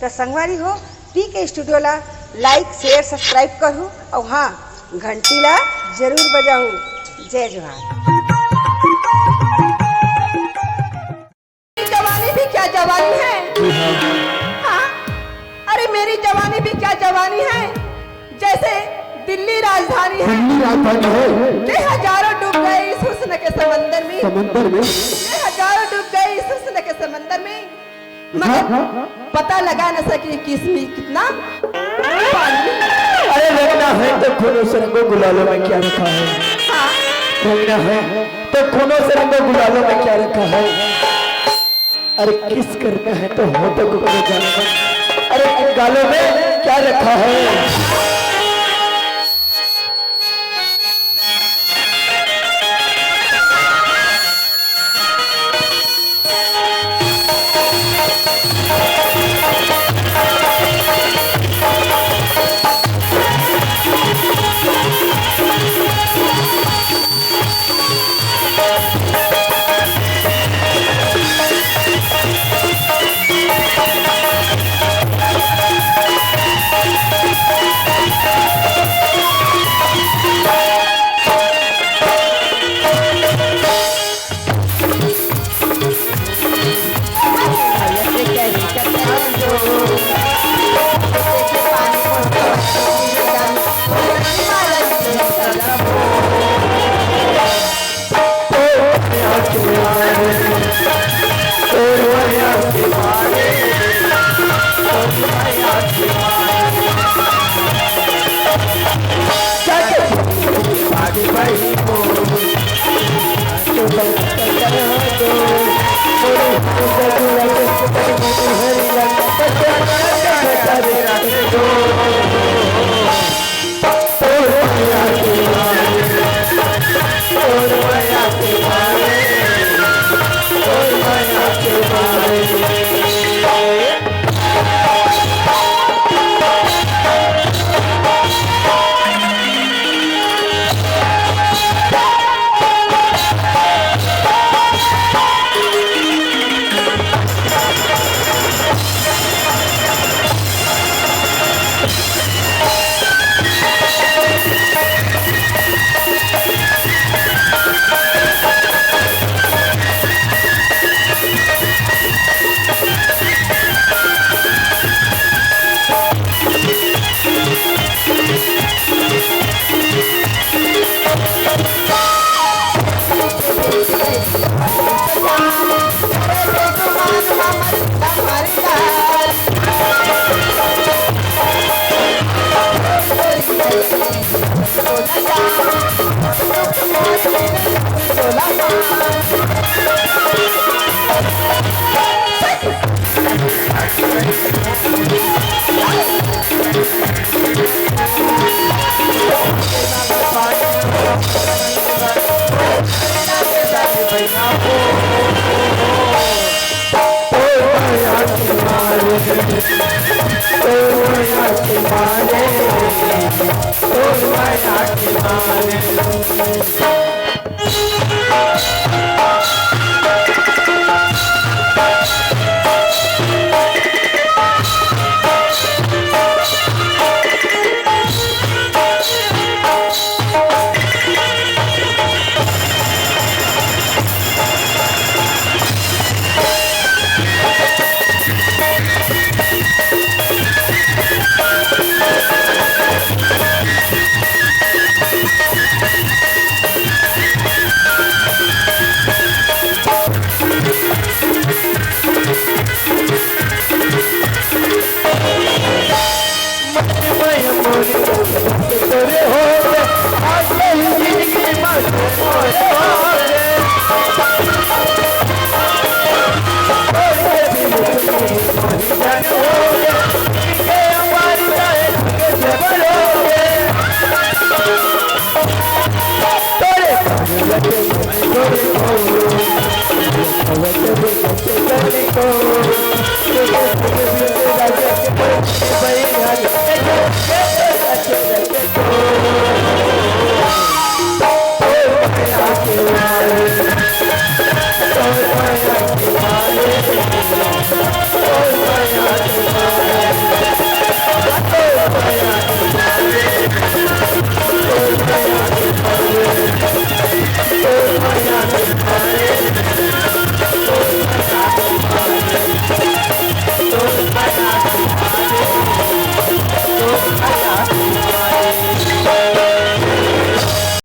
तो संगवारी हो पीके स्टूडियो ला लाइक शेयर सब्सक्राइब करूँ और हाँ घंटी ला जरूर बजाऊँ। जय जवान। जवानी भी क्या जवानी है। हाँ अरे मेरी जवानी भी क्या जवानी है। जैसे दिल्ली राजधानी है, ये हजारों डूब गए इस हुस्न के समंदर में, ये हजारों डूब गए इस हुस्न के समंदर में, मगर पता लगा न सके कि इसमें कितना पानी। अरे रंगना है तो खूनों से रंगो गुलालों में क्या रखा है। हाँ रंगना है तो खूनों से रंगो गुलालों में क्या रखा है। अरे किस करना है तो होठों को करो जाना। अरे गालों में क्या रखा है। मारे